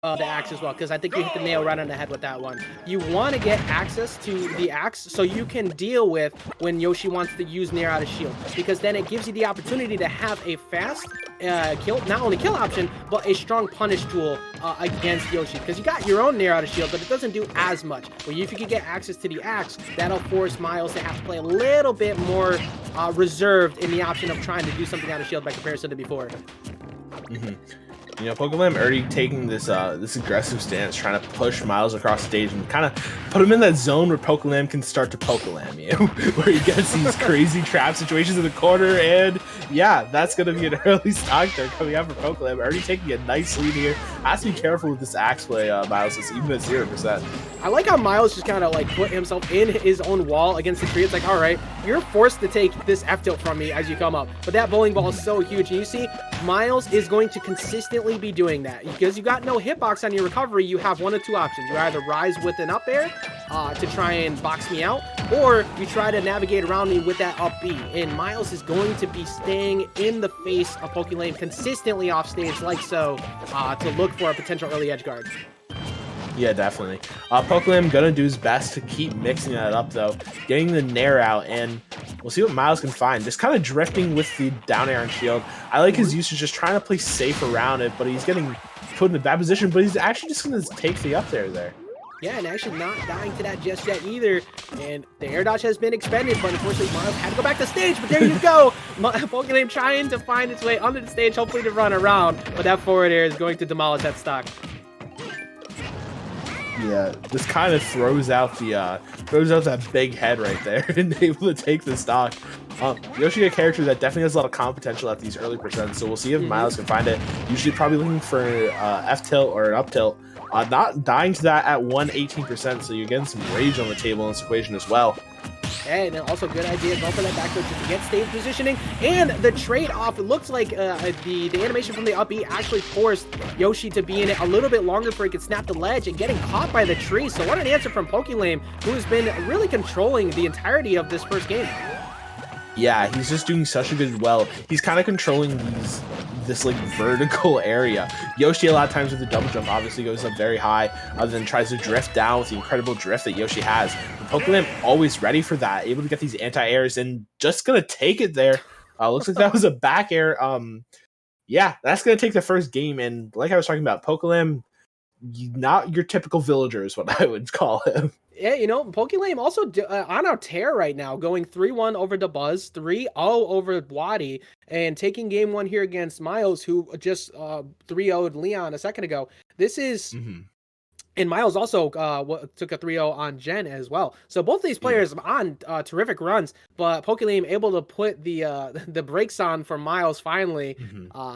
the axe as well, because I think you hit the nail right on the head with that one. You want to get access to the axe so you can deal with when Yoshi wants to use Nair out of shield, because then it gives you the opportunity to have a fast kill, not only kill option, but a strong punish tool against Yoshi, because you got your own Nair out of shield, but it doesn't do as much. But if you could get access to the axe, that'll force Myles to have to play a little bit more reserved in the option of trying to do something out of shield by comparison to before. You know, Pokelam already taking this this aggressive stance, trying to push Myles across stage and kind of put him in that zone where Pokelam can start to Pokelam you, where he gets these crazy trap situations in the corner, and yeah, that's going to be an early stock there coming out for Pokelam. Already taking a nice lead here. Has to be careful with this axe play, Myles, is even at 0%. I like how Myles just kind of like put himself in his own wall against the tree. It's like, all right, you're forced to take this F-tilt from me as you come up. But that bowling ball is so huge. And you see, Myles is going to consistently be doing that. Because you got no hitbox on your recovery, you have one of two options. You either rise with an up air to try and box me out, or you try to navigate around me with that up B. And Myles is going to be staying in the face of Pokelam consistently off stage like so to look for a potential early edge guard. Yeah, definitely. Pokelam gonna do his best to keep mixing that up, though, getting the Nair out, and we'll see what Myles can find. Just kind of drifting with the down air and shield. I like his usage, just trying to play safe around it, but he's getting put in a bad position, but he's actually just gonna take the up there. Yeah, and actually not dying to that just yet either. And the air dodge has been expended, but unfortunately Myles had to go back to stage. But there you go. Pokelam trying to find its way under the stage, hopefully to run around. But that forward air is going to demolish that stock. Yeah, this kind of throws out that big head right there and able to take the stock. Yoshi, a character that definitely has a lot of comp potential at these early percents, so we'll see if Myles can find it. Usually probably looking for an F tilt or an up tilt. Not dying to that at 118%, so you're getting some rage on the table in this equation as well. And also good idea, go for that back to get stage positioning. And the trade-off, it looks like the animation from the up B actually forced Yoshi to be in it a little bit longer before he could snap the ledge and getting caught by the tree. So what an answer from Pokelam, who has been really controlling the entirety of this first game. Yeah, he's just doing such a good well. He's kind of controlling this like vertical area. Yoshi a lot of times with the double jump obviously goes up very high, then tries to drift down with the incredible drift that Yoshi has. Pokelam always ready for that, able to get these anti-airs and just gonna take it there. Looks like that was a back air. Yeah, that's gonna take the first game, and like I was talking about, Pokelam, not your typical villager is what I would call him. Yeah, you know, Pokelam also on a tear right now, going 3-1 over the Buzz, 3-0 over Wadi, and taking game one here against Myles, who just 3-0'd Leon a second ago. This is... And Myles also took a 3-0 on Jen as well. So both these players on terrific runs, but Pokelam able to put the brakes on for Myles finally,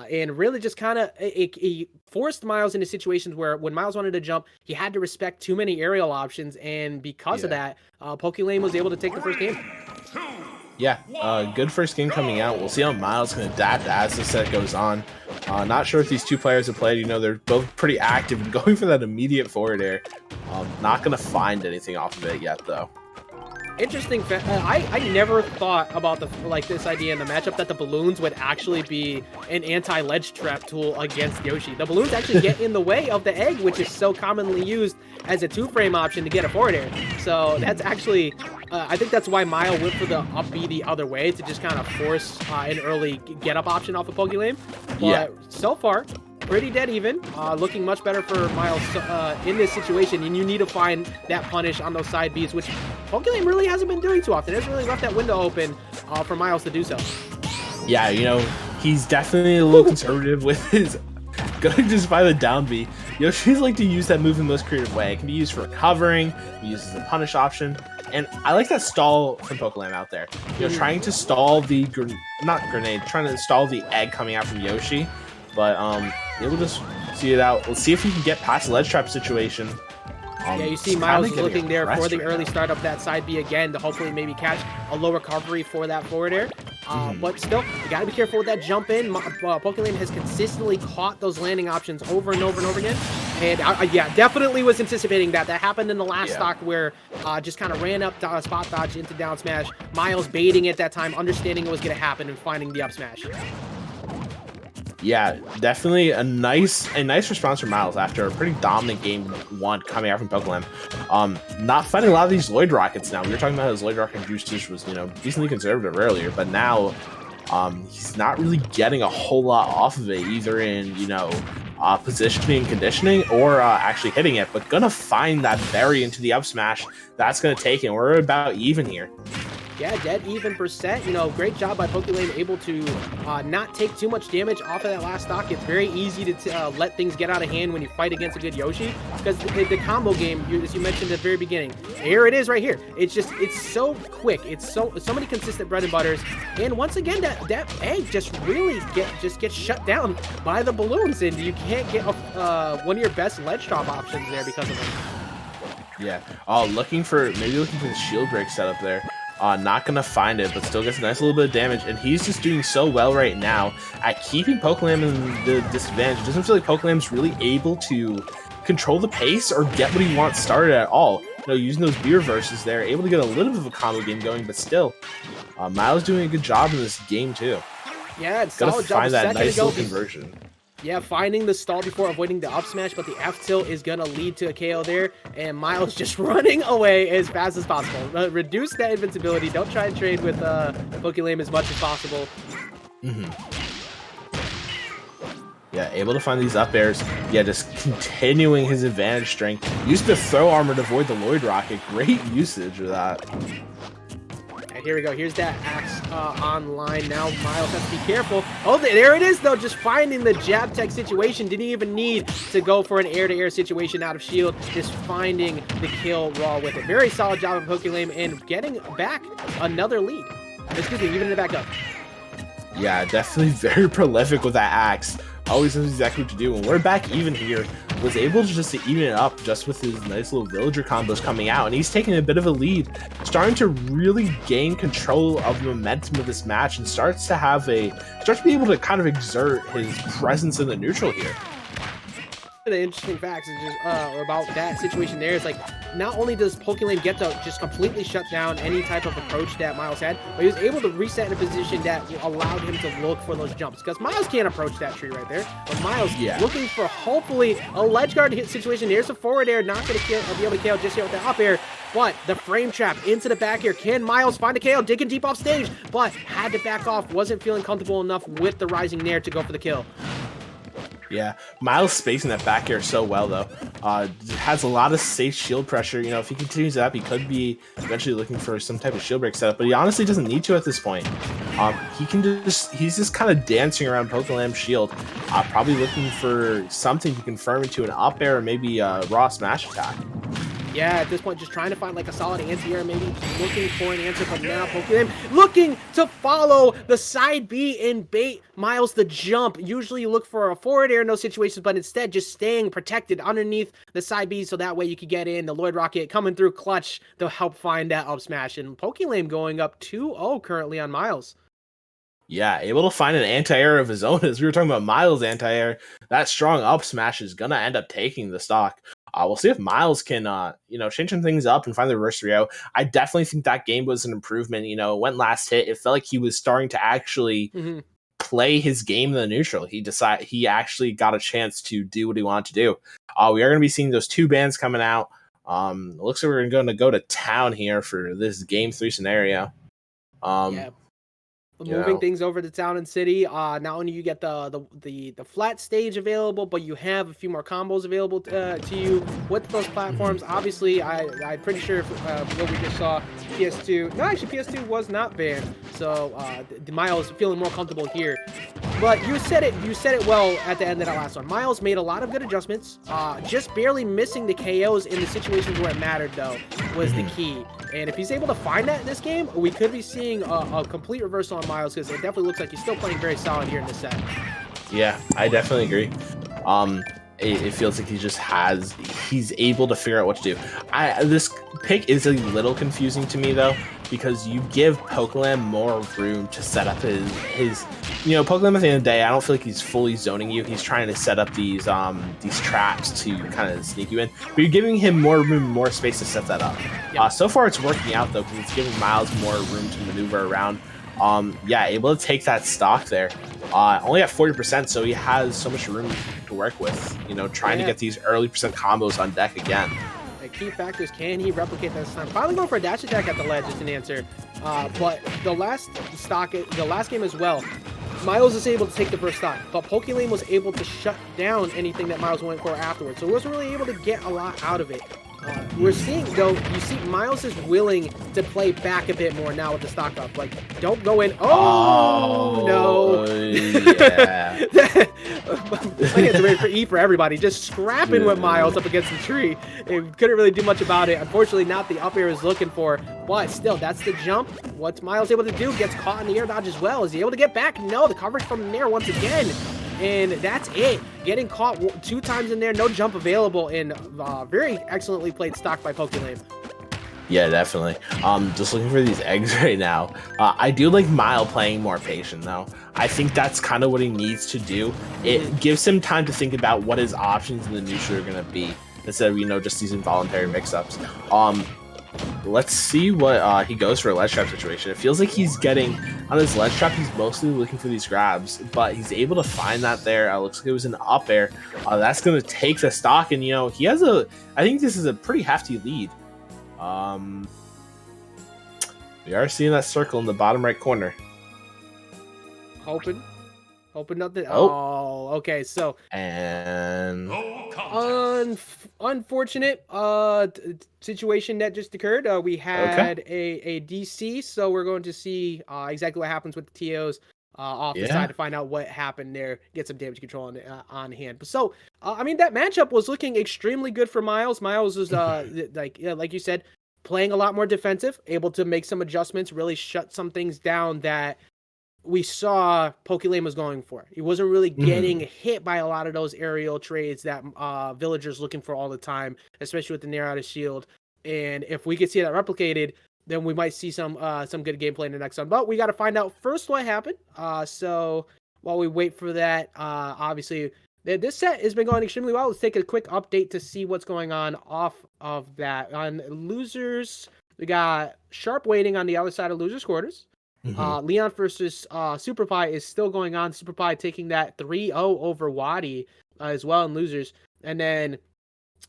and really just kind of he forced Myles into situations where when Myles wanted to jump, he had to respect too many aerial options, and because of that, Pokelam was able to take the first game. Yeah, good first game coming out. We'll see how Myles can adapt as the set goes on. Not sure if these two players have played. You know, they're both pretty active and going for that immediate forward air. Not going to find anything off of it yet, though. Interesting. I never thought about this idea in the matchup that the balloons would actually be an anti-ledge trap tool against Yoshi. The balloons actually get in the way of the egg, which is so commonly used as a 2-frame option to get a forward air. So that's actually, I think that's why Myles went for the up B the other way, to just kind of force an early get-up option off of Pokelam. But so far, pretty dead even, looking much better for Myles in this situation, and you need to find that punish on those side Bs, which Pokelam really hasn't been doing too often. It's really left that window open for Myles to do so. Yeah, you know, he's definitely a little conservative with his going just by the down B. Yoshi's like to use that move in the most creative way. It can be used for recovering, he uses the punish option, and I like that stall from Pokelam out there. You know, trying to stall the, trying to stall the egg coming out from Yoshi, but we'll just see it out. Let's see if he can get past the ledge trap situation. Yeah, you see Myles looking there for the early start of that side B again to hopefully maybe catch a low recovery for that forward air. But still, you got to be careful with that jump in. Pokelam has consistently caught those landing options over and over and over again. And yeah, definitely was anticipating that. That happened in the last stock where just kind of ran up spot dodge into down smash. Myles baiting it that time, understanding it was going to happen and finding the up smash. Yeah, definitely a nice response from Myles after a pretty dominant game one coming out from Pokelam. Not finding a lot of these Lloyd Rockets now. We were talking about his Lloyd Rocket juice dish was, you know, decently conservative earlier, but now he's not really getting a whole lot off of it, either in, you know, positioning and conditioning or actually hitting it, but gonna find that berry into the up smash. That's gonna take it. We're about even here. Yeah, dead even percent. You know, great job by Pokelam, able to not take too much damage off of that last stock. It's very easy to let things get out of hand when you fight against a good Yoshi, because the combo game, as you mentioned at the very beginning, here it is right here. It's so quick. It's so many consistent bread and butters, and once again, that egg just really gets shut down by the balloons, and you can't get one of your best ledge drop options there because of them. Yeah. Oh, maybe looking for the shield break setup there. Not gonna find it, but still gets a nice little bit of damage, and he's just doing so well right now at keeping Pokelam in the disadvantage. It doesn't feel like Pokelam's really able to control the pace or get what he wants started at all. You know, using those B reverses there, able to get a little bit of a combo game going, but still, Myles doing a good job in this game too. Yeah, it's gotta solid job. find that nice little conversion. Yeah, finding the stall before avoiding the up smash, but the F tilt is going to lead to a KO there, and Myles just running away as fast as possible. Reduce that invincibility. Don't try and trade with Pokelam as much as possible. Yeah, able to find these up airs. Yeah, just continuing his advantage strength. Used the throw armor to avoid the Lloyd Rocket. Great usage of that. Here we go. Here's that axe online. Now Myles has to be careful. Oh, there it is, though. Just finding the jab tech situation. Didn't even need to go for an air-to-air situation out of shield. Just finding the kill raw with it. Very solid job of Pokelam and getting back another lead. Excuse me, even it back up. Yeah, definitely very prolific with that axe. Always knows exactly what to do. And we're back even here. Was able to just even it up just with his nice little villager combos coming out. And he's taking a bit of a lead. Starting to really gain control of the momentum of this match and starts to be able to kind of exert his presence in the neutral here. The interesting facts is just about that situation there is like, not only does Pokelam get to just completely shut down any type of approach that Myles had, but he was able to reset in a position that allowed him to look for those jumps, because Myles can't approach that tree right there. But Myles looking for hopefully a ledge guard hit situation. There's a forward air, not going to be able to KO just yet with the up air, but the frame trap into the back air. Can Myles find a KO? Digging deep off stage, but had to back off. Wasn't feeling comfortable enough with the rising nair to go for the kill. Yeah, Myles spacing that back air so well, though. Has a lot of safe shield pressure. You know, if he continues that, he could be eventually looking for some type of shield break setup, but he honestly doesn't need to at this point. He's just kind of dancing around Pokelam's shield, probably looking for something to confirm into an up air or maybe a raw smash attack. Yeah, at this point, just trying to find like a solid anti-air, maybe looking for an answer, but now Pokelam looking to follow the side B and bait Myles the jump. Usually you look for a forward air in those situations, but instead just staying protected underneath the side B so that way you could get in. The Lloyd Rocket coming through clutch to help find that up smash, and Pokelam going up 2-0 currently on Myles. Yeah, able to find an anti-air of his own. As we were talking about Myles' anti-air, that strong up smash is going to end up taking the stock. We'll see if Myles can, change some things up and find the reverse 3-0. I definitely think that game was an improvement. You know, went last hit. It felt like he was starting to actually play his game in the neutral. He actually got a chance to do what he wanted to do. We are going to be seeing those two bands coming out. It looks like we're going to go to town here for this game 3 scenario. Moving things over to town and city. Not only you get the flat stage available, but you have a few more combos available to you with those platforms. Obviously, I'm pretty sure what we just saw, PS2. No, actually, PS2 was not banned, so Myles feeling more comfortable here. But you said it well at the end of that last one. Myles made a lot of good adjustments. Just barely missing the KOs in the situations where it mattered, though, was the key. And if he's able to find that in this game, we could be seeing a complete reversal on Myles, because it definitely looks like he's still playing very solid here in this set. Yeah, I definitely agree. It feels like he's able to figure out what to do. This pick is a little confusing to me, though, because you give Pokelam more room to set up his Pokelam at the end of the day, I don't feel like he's fully zoning you. He's trying to set up these traps to kind of sneak you in, but you're giving him more room, more space to set that up. So far it's working out, though, because it's giving Myles more room to maneuver around. Yeah, able to take that stock there. Only at 40%, so he has so much room to work with. You know, trying to get these early percent combos on deck again. The key factors, can he replicate that this time? Probably going for a dash attack at the ledge is an answer. But the last game as well, Myles is able to take the first stock, but Pokelam was able to shut down anything that Myles went for afterwards, so he wasn't really able to get a lot out of it. We're seeing, though, you see Myles is willing to play back a bit more now with the stock up. Like, don't go in. Oh no. Yeah. I guess ready for E for everybody. Just scrapping with Myles up against the tree. It couldn't really do much about it. Unfortunately, not the up air is looking for, but still, that's the jump. What's Myles able to do? Gets caught in the air dodge as well. Is he able to get back? No, the coverage from there once again. And that's it. Getting caught 2 times in there, no jump available, and very excellently played stock by Pokelam. Yeah, definitely. Just looking for these eggs right now. I do like Myles playing more patient though. I think that's kind of what he needs to do. It gives him time to think about what his options in the neutral are gonna be instead of, you know, just these involuntary mix-ups. Let's see what he goes for a ledge trap situation. It feels like he's getting on his ledge trap. He's mostly looking for these grabs, but he's able to find that there. Looks like it was an up air. That's going to take the stock, and you know he has a. I think this is a pretty hefty lead. We are seeing that circle in the bottom right corner. Hoping nothing. Oh, okay. So and unfortunate situation that just occurred. We had a DC, so we're going to see exactly what happens with the TOs off the side to find out what happened there. Get some damage control on hand. But so I mean, that matchup was looking extremely good for Myles. Myles was like you said, playing a lot more defensive, able to make some adjustments, really shut some things down that we saw Pokelam was going for. He wasn't really getting hit by a lot of those aerial trades that villagers looking for all the time, especially with the Nair out of shield. And if we could see that replicated, then we might see some good gameplay in the next one. But we got to find out first what happened. So while we wait for that, obviously this set has been going extremely well. Let's take a quick update to see what's going on off of that. On losers, we got Sharp waiting on the other side of losers quarters. Leon versus Super Pie is still going on. Super Pie taking that 3-0 over Wadi as well in losers. And then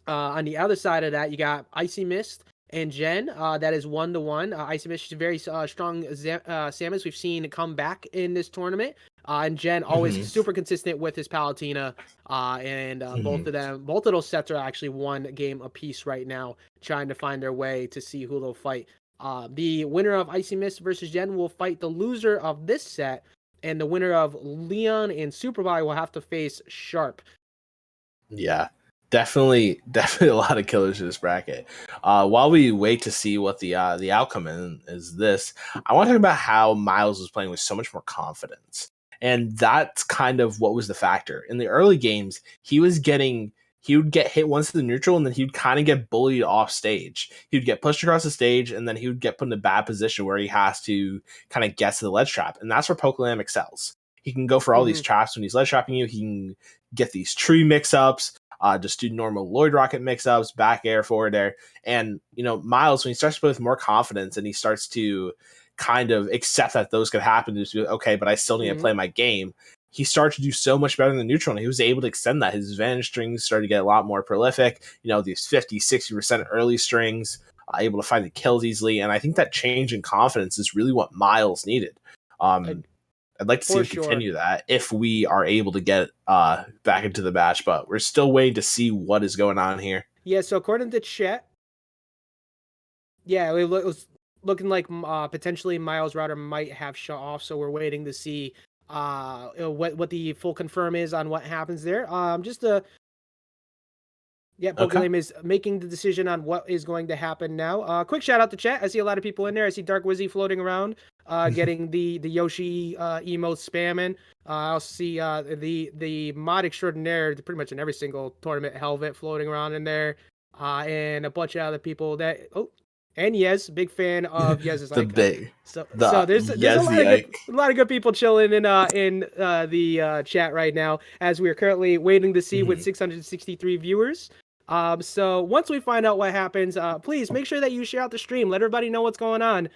on the other side of that, you got Icy Mist and Jen. That is 1-1. Icy Mist is a very strong Samus we've seen come back in this tournament. And Jen always super consistent with his Palutena. And both of those sets are actually 1 game apiece right now, trying to find their way to see who they'll fight. The winner of Icy Mist versus Jen will fight the loser of this set, and the winner of Leon and Superbye will have to face Sharp. Yeah, definitely a lot of killers in this bracket. While we wait to see what the outcome is this, I want to talk about how Myles was playing with so much more confidence. And that's kind of what was the factor. In the early games, he would get hit once in the neutral, and then he'd kind of get bullied off stage. He'd get pushed across the stage, and then he would get put in a bad position where he has to kind of get to the ledge trap. And that's where Pokelam excels. He can go for all these traps when he's ledge trapping you. He can get these tree mix-ups, just do normal Lloyd Rocket mix-ups, back air, forward air. And, you know, Myles, when he starts to play with more confidence and he starts to kind of accept that those could happen, just be okay, but I still need to play my game, he started to do so much better in the neutral, and he was able to extend that. His advantage strings started to get a lot more prolific. You know, these 50, 60% early strings, able to find the kills easily. And I think that change in confidence is really what Myles needed. I'd like to see him continue that if we are able to get back into the match, but we're still waiting to see what is going on here. Yeah, so according to chat, it was looking like potentially Myles Router might have shut off, so we're waiting to see what the full confirm is on what happens there. Pokelam is making the decision on what is going to happen now. Quick shout out to chat. I see a lot of people in there. I see Dark Wizzy floating around, getting the Yoshi emotes spamming. I'll see the mod extraordinaire pretty much in every single tournament, Helvet floating around in there, and a bunch of other people that and Yes, big fan of Yes's icon. So there's a lot of good people chilling in the chat right now, as we are currently waiting to see with 663 viewers. So once we find out what happens, please make sure that you share out the stream, let everybody know what's going on,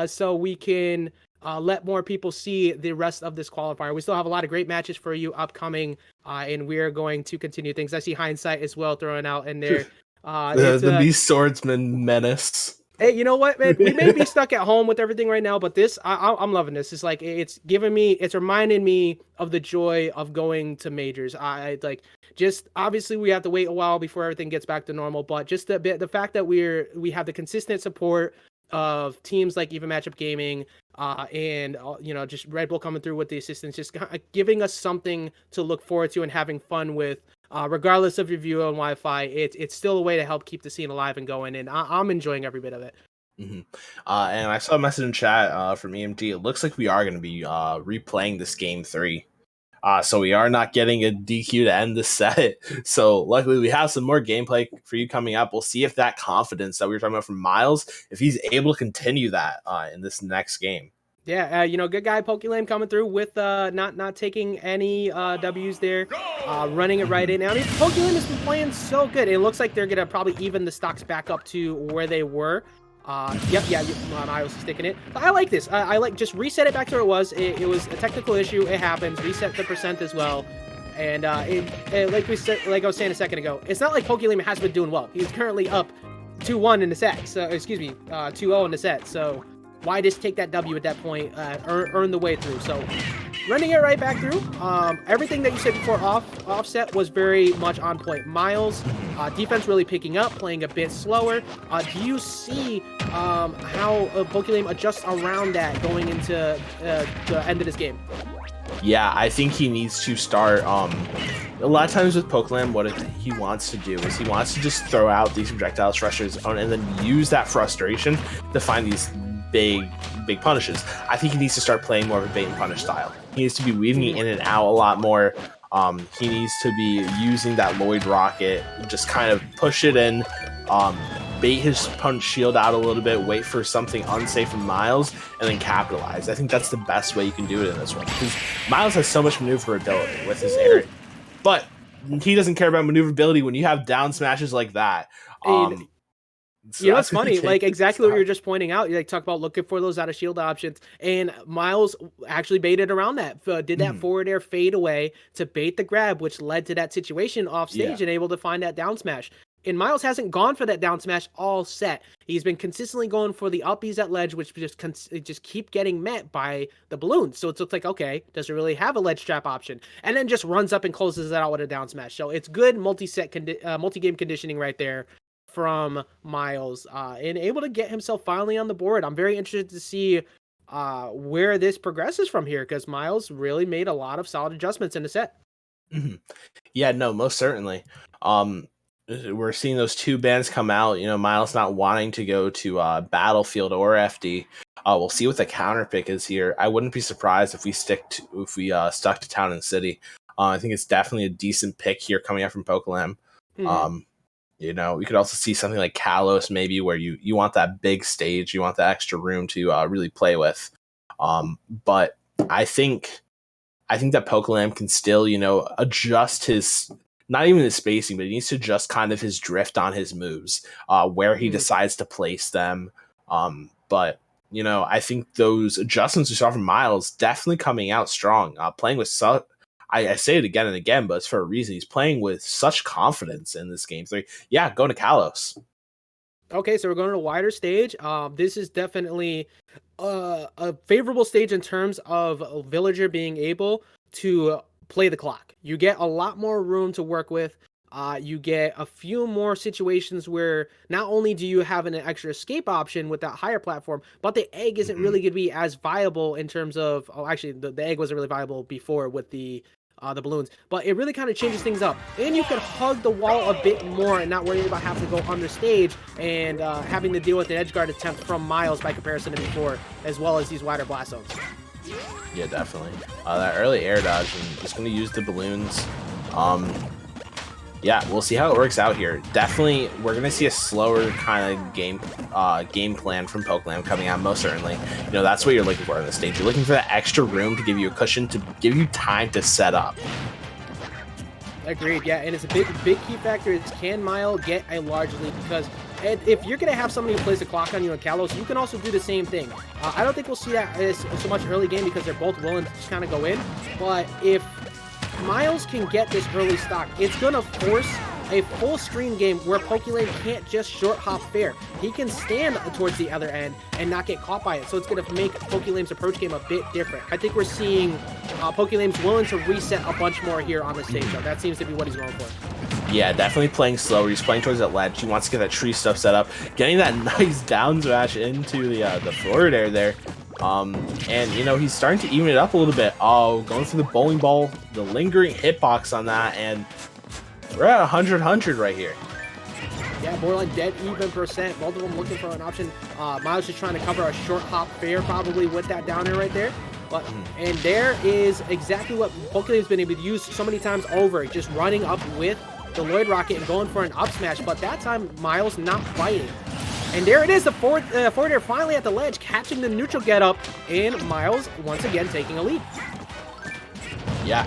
so we can let more people see the rest of this qualifier. We still have a lot of great matches for you upcoming, and we are going to continue things. I see Hindsight as well throwing out in there. The Beast Swordsman menace. Hey, you know what, man? We may be stuck at home with everything right now, but this, I'm loving this. It's like, it's giving me, it's reminding me of the joy of going to majors. I like, just obviously we have to wait a while before everything gets back to normal, but just the fact that we have the consistent support of teams like Even Matchup Gaming, and you know, just Red Bull coming through with the assistance, just giving us something to look forward to and having fun with. Regardless of your view on Wi-Fi, it's still a way to help keep the scene alive and going, and I'm enjoying every bit of it. Mm-hmm. And I saw a message in chat from EMD. It looks like we are going to be replaying this game 3. So we are not getting a DQ to end the set. So luckily we have some more gameplay for you coming up. We'll see if that confidence that we were talking about from Myles, if he's able to continue that in this next game. Yeah, you know, good guy Pokelam coming through with not taking any W's there, running it right in. I mean, Pokelam has been playing so good. It looks like they're gonna probably even the stocks back up to where they were. Myles is sticking it. But I like this. I like, just reset it back to where it was. It was a technical issue. It happens. Reset the percent as well. And like we said, like I was saying a second ago, it's not like Pokelam has been doing well. He's currently up 2-1 in the set. So excuse me, 2-0 in the set. So why just take that W at that point, earn the way through? So running it right back through. Everything that you said before offset was very much on point. Myles, defense really picking up, playing a bit slower. Do you see how Pokelam adjusts around that going into the end of this game? Yeah, I think he needs to start. A lot of times with Pokelam, what he wants to do is he wants to just throw out these projectiles, frustrate his opponent, and then use that frustration to find these big punishes. I think he needs to start playing more of a bait and punish style. He needs to be weaving it in and out a lot more. He needs to be using that Lloyd Rocket, just kind of push it in, bait his punch shield out a little bit, wait for something unsafe from Myles, and then capitalize. I think that's the best way you can do it in this one, because Myles has so much maneuverability with his area, but he doesn't care about maneuverability when you have down smashes like that. So you know what's funny? Like exactly what you were just pointing out. You like talk about looking for those out of shield options, and Myles actually baited around that. Did that forward air fade away to bait the grab, which led to that situation off stage and able to find that down smash. And Myles hasn't gone for that down smash all set. He's been consistently going for the uppies at ledge, which just keep getting met by the balloons. So it looks like, okay, does it really have a ledge trap option? And then just runs up and closes it out with a down smash. So it's good multi-game conditioning right there from Myles, and able to get himself finally on the board. I'm very interested to see where this progresses from here, because Myles really made a lot of solid adjustments in the set. Yeah, no, most certainly. We're seeing those two bans come out. You know, Myles not wanting to go to Battlefield or FD. We'll see what the counter pick is here. I wouldn't be surprised if we stuck to Town and City. I think it's definitely a decent pick here coming out from Pokelam. You know, we could also see something like Kalos, maybe, where you want that big stage, you want that extra room to really play with. But I think that Pokelam can still, you know, adjust his, not even his spacing, but he needs to adjust kind of his drift on his moves, where he decides to place them. But, you know, I think those adjustments we saw from Myles definitely coming out strong, playing with I say it again and again, but it's for a reason. He's playing with such confidence in this game 3. Yeah, go to Kalos. Okay, so we're going to a wider stage. This is definitely a favorable stage in terms of a villager being able to play the clock. You get a lot more room to work with. You get a few more situations where not only do you have an extra escape option with that higher platform, but the egg isn't really going to be as viable in terms of, actually the egg wasn't really viable before with the balloons, but it really kind of changes things up. And you can hug the wall a bit more and not worry about having to go under stage and having to deal with an edge guard attempt from Myles by comparison to before, as well as these wider blast zones. Yeah, definitely. That early air dodge, and just going to use the balloons. Yeah, we'll see how it works out here. Definitely, we're going to see a slower kind of game plan from Pokelam coming out, most certainly. You know, that's what you're looking for on the stage. You're looking for that extra room to give you a cushion, to give you time to set up. Agreed, yeah, and it's a big key factor is, can Myles get a large lead? Because And if you're going to have somebody who plays the clock on you and Kalos, you can also do the same thing. I don't think we'll see that as so much early game because they're both willing to just kind of go in. But if Myles can get this early stock, it's going to force a full screen game where Pokelam can't just short hop fair. He can stand towards the other end and not get caught by it. So it's going to make Pokelam's approach game a bit different. I think we're seeing Pokelam's willing to reset a bunch more here on the stage. So that seems to be what he's going for. Yeah, definitely playing slower. He's playing towards that ledge. He wants to get that tree stuff set up. Getting that nice down smash into the forward air there. And, you know, he's starting to even it up a little bit. Oh, going for the bowling ball, the lingering hitbox on that, and we're at 100-100 right here. Yeah, borderline dead even percent. Both of them looking for an option. Myles just trying to cover a short hop fair probably with that downer right there. But and there is exactly what Pokelam's been able to use so many times over, just running up with the Lloyd Rocket and going for an up smash. But that time, Myles not fighting. And there it is, the forward air finally at the ledge, catching the neutral get up, and Myles once again taking a lead. Yeah.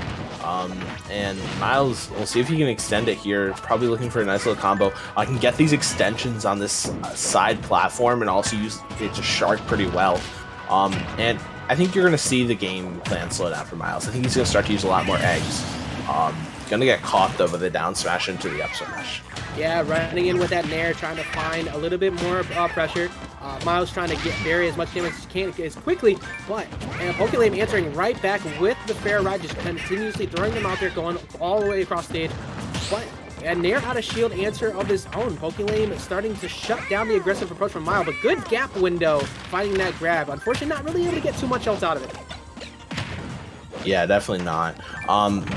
And Myles, we'll see if he can extend it here. Probably looking for a nice little combo. I can get these extensions on this side platform and also use it to shark pretty well. And I think you're going to see the game plan slow down for Myles. I think he's going to start to use a lot more eggs. Going to get caught, though, with a down smash into the up smash. Yeah, running in with that nair, trying to find a little bit more pressure. Myles trying to bury as much damage as he can as quickly, but Pokelam answering right back with the fair ride, just continuously throwing them out there, going all the way across stage. But a nair out of shield answer of his own. Pokelam starting to shut down the aggressive approach from Myles, but good gap window finding that grab. Unfortunately, not really able to get too much else out of it. Yeah, definitely not.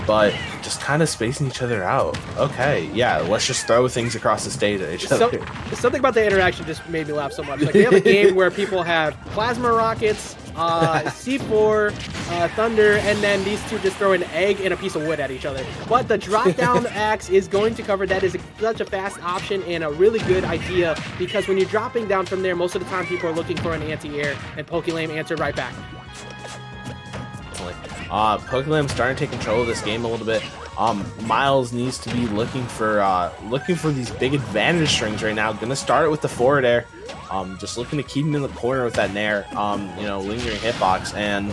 But just kind of spacing each other out. Okay, yeah, let's just throw things across the stage at each other. Something about the interaction just made me laugh so much. Like, they have a game where people have plasma rockets, C4, thunder, and then these two just throw an egg and a piece of wood at each other. But the drop down axe is going to cover that. Is such a fast option and a really good idea, because when you're dropping down from there, most of the time people are looking for an anti-air, and Pokelam answered right back. Pokelam's starting to take control of this game a little bit. Myles needs to be looking for these big advantage strings right now. Gonna start it with the forward air. Just looking to keep him in the corner with that nair. You know, lingering hitbox, and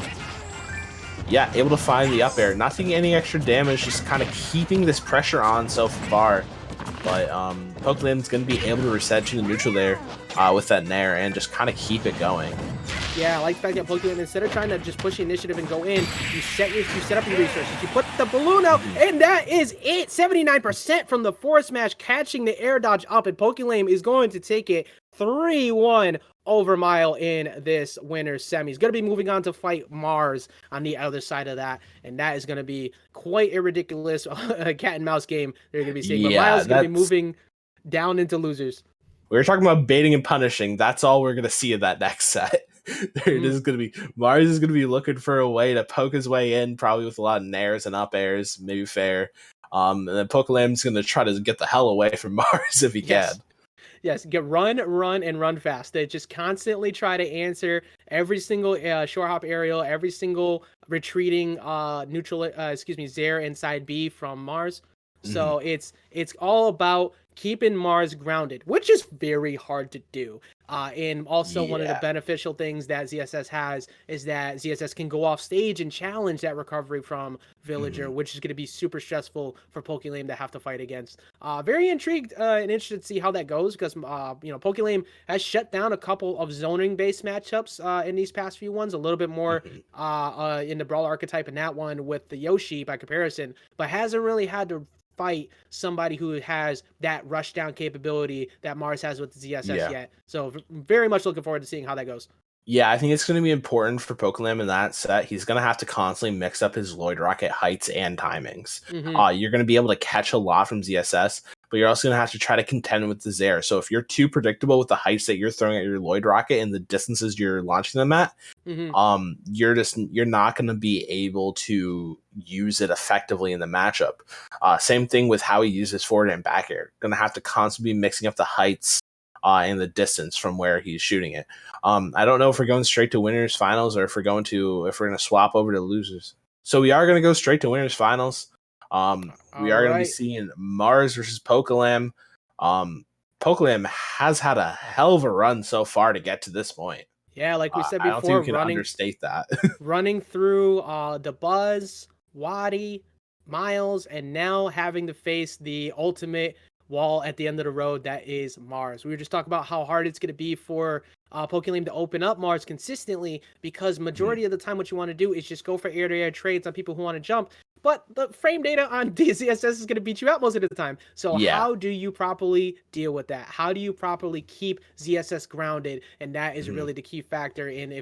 yeah, able to find the up air. Not taking any extra damage, just kind of keeping this pressure on so far. But Pokelam's gonna be able to reset to the neutral there with that nair and just kind of keep it going. Yeah, I like the fact that Pokelam, instead of trying to just push the initiative and go in, you set up your resources. You put the balloon out, and that is it. 79% from the forward smash, catching the air dodge up, and Pokelam is going to take it 3-1 over Myles in this winner's semi. He's going to be moving on to fight Mars on the other side of that, and that is going to be quite a ridiculous cat and mouse game they're going to be seeing. But Myles is going to be moving down into losers. We were talking about baiting and punishing. That's all we're going to see in that next set. There it is going to be. Mars is going to be looking for a way to poke his way in, probably with a lot of nairs and up airs, maybe fair. And then Pokelam's going to try to get the hell away from Mars if he can. Yes, run, and run fast. They just constantly try to answer every single short hop aerial, every single retreating Zair inside B from Mars. So it's all about keeping Mars grounded, which is very hard to do. And also one of the beneficial things that ZSS has is that ZSS can go off stage and challenge that recovery from Villager, which is going to be super stressful for Pokelam to have to fight against. Very intrigued and interested to see how that goes, because Pokelam has shut down a couple of zoning based matchups in these past few ones, a little bit more in the Brawl archetype in that one with the Yoshi by comparison, but hasn't really had to fight somebody who has that rush down capability that Mars has with the ZSS yet. So very much looking forward to seeing how that goes. Yeah, I think it's going to be important for Pokelam in that set. He's going to have to constantly mix up his Lloyd Rocket heights and timings. You're going to be able to catch a lot from ZSS, but you're also going to have to try to contend with the Zair. So if you're too predictable with the heights that you're throwing at your Lloyd Rocket and the distances you're launching them at, you're not going to be able to use it effectively in the matchup. Same thing with how he uses forward and back air. Going to have to constantly be mixing up the heights and the distance from where he's shooting it. I don't know if we're going straight to winners finals or if we're going to swap over to losers. So we are going to go straight to winners finals. We are going to be seeing Mars versus Pokelam. Pokelam has had a hell of a run so far to get to this point. Yeah, like we said I don't think before, we can understate that. running through the Buzz, Waddy, Myles, and now having to face the ultimate wall at the end of the road, that is Mars. We were just talking about how hard it's going to be for Pokelam to open up Mars consistently, because majority of the time what you want to do is just go for air-to-air trades on people who want to jump. But the frame data on DZSS is going to beat you out most of the time. So Yeah. how do you properly deal with that? How do you properly keep ZSS grounded? And that is really the key factor in if